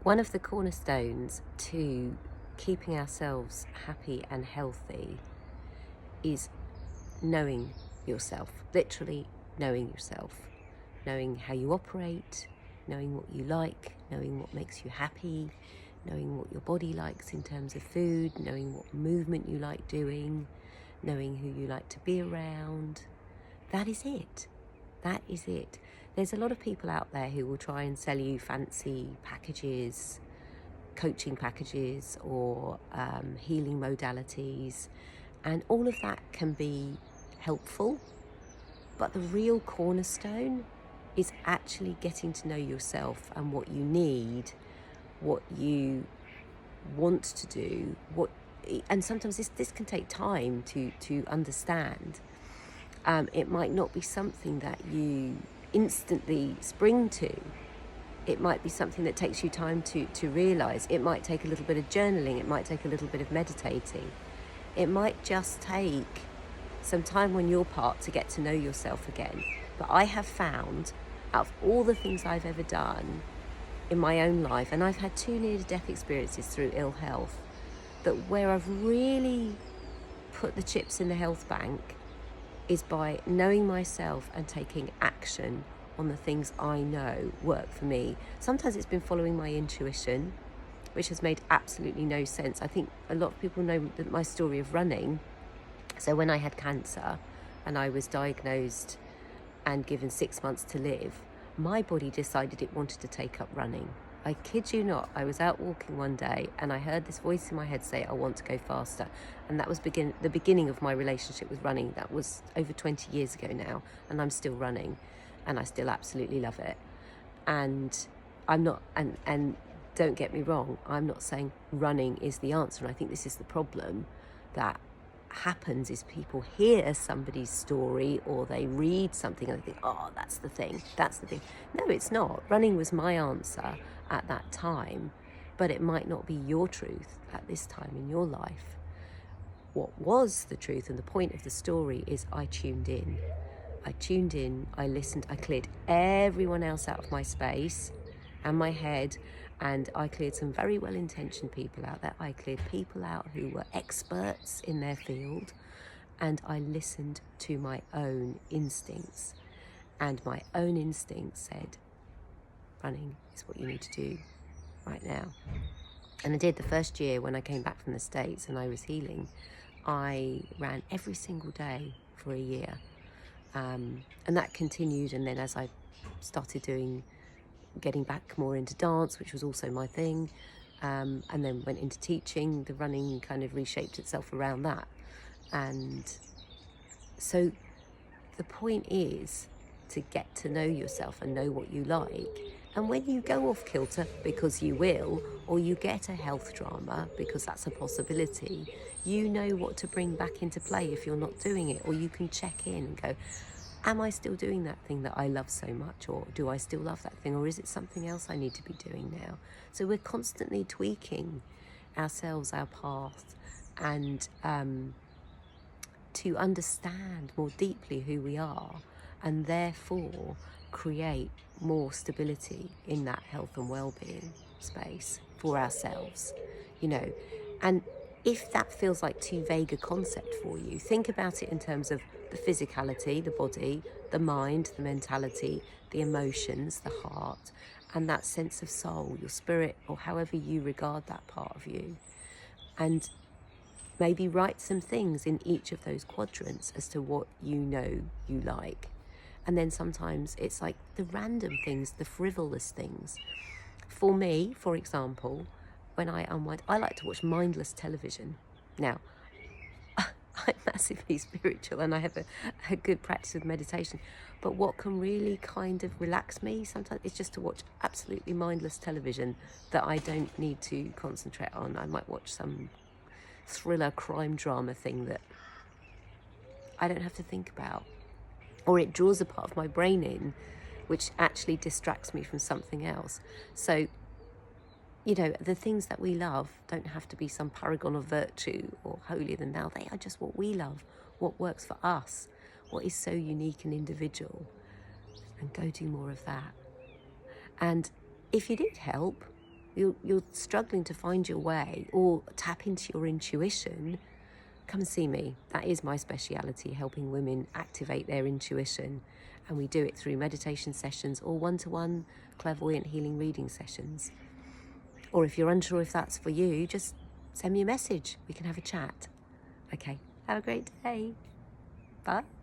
One of the cornerstones to keeping ourselves happy and healthy is knowing yourself, literally knowing yourself, knowing how you operate, knowing what you like, knowing what makes you happy, knowing what your body likes in terms of food, knowing what movement you like doing, knowing who you like to be around. That is it. That is it. There's a lot of people out there who will try and sell you fancy packages, coaching packages, or healing modalities, and all of that can be helpful, but the real cornerstone is actually getting to know yourself and what you need, what you want to do, and sometimes this can take time to understand. It might not be something that you instantly spring to. It might be something that takes you time to realize. It might take a little bit of journaling. It might take a little bit of meditating. It might just take some time on your part to get to know yourself again. But I have found, out of all the things I've ever done in my own life, and I've had 2 near-death experiences through ill health, that where I've really put the chips in the health bank is by knowing myself and taking action on the things I know work for me. Sometimes it's been following my intuition, which has made absolutely no sense. I think a lot of people know my story of running. So when I had cancer and I was diagnosed and given 6 months to live, my body decided it wanted to take up running. I kid you not, I was out walking one day and I heard this voice in my head say, I want to go faster. And that was the beginning of my relationship with running. That was over 20 years ago now, and I'm still running and I still absolutely love it. And I'm not, and don't get me wrong, I'm not saying running is the answer. And I think this is the problem that happens, is people hear somebody's story or they read something and they think, oh, that's the thing. No, it's not. Running was my answer at that time, but it might not be your truth at this time in your life. What was the truth and the point of the story is I tuned in, I listened, I cleared everyone else out of my space and my head, and I cleared some very well-intentioned people out there. I cleared people out who were experts in their field, and I listened to my own instincts. And my own instincts said, running is what you need to do right now. And I did. The first year when I came back from the States and I was healing, I ran every single day for a year. And that continued, and then as I started getting back more into dance, which was also my thing, and then went into teaching, the running kind of reshaped itself around that. And so the point is to get to know yourself and know what you like. And when you go off kilter, because you will, or you get a health drama, because that's a possibility, you know what to bring back into play if you're not doing it. Or you can check in and go, am I still doing that thing that I love so much? Or do I still love that thing? Or is it something else I need to be doing now? So we're constantly tweaking ourselves, our path, and to understand more deeply who we are, and therefore create more stability in that health and well-being space for ourselves, and if that feels like too vague a concept for you, think about it in terms of the physicality, the body, the mind, the mentality, the emotions, the heart, and that sense of soul, your spirit, or however you regard that part of you. And maybe write some things in each of those quadrants as to what you know you like. And then sometimes it's like the random things, the frivolous things. For me, for example, when I unwind, I like to watch mindless television. Now, I'm massively spiritual and I have a good practice of meditation. But what can really kind of relax me sometimes is just to watch absolutely mindless television that I don't need to concentrate on. I might watch some thriller crime drama thing that I don't have to think about. Or it draws a part of my brain in, which actually distracts me from something else. So, the things that we love don't have to be some paragon of virtue or holier than thou. They are just what we love, what works for us, what is so unique and individual. And go do more of that. And if you need help, you're struggling to find your way or tap into your intuition, come and see me. That is my speciality, helping women activate their intuition. And we do it through meditation sessions or one-to-one clairvoyant healing reading sessions. Or if you're unsure if that's for you, just send me a message. We can have a chat. Okay, have a great day. Bye.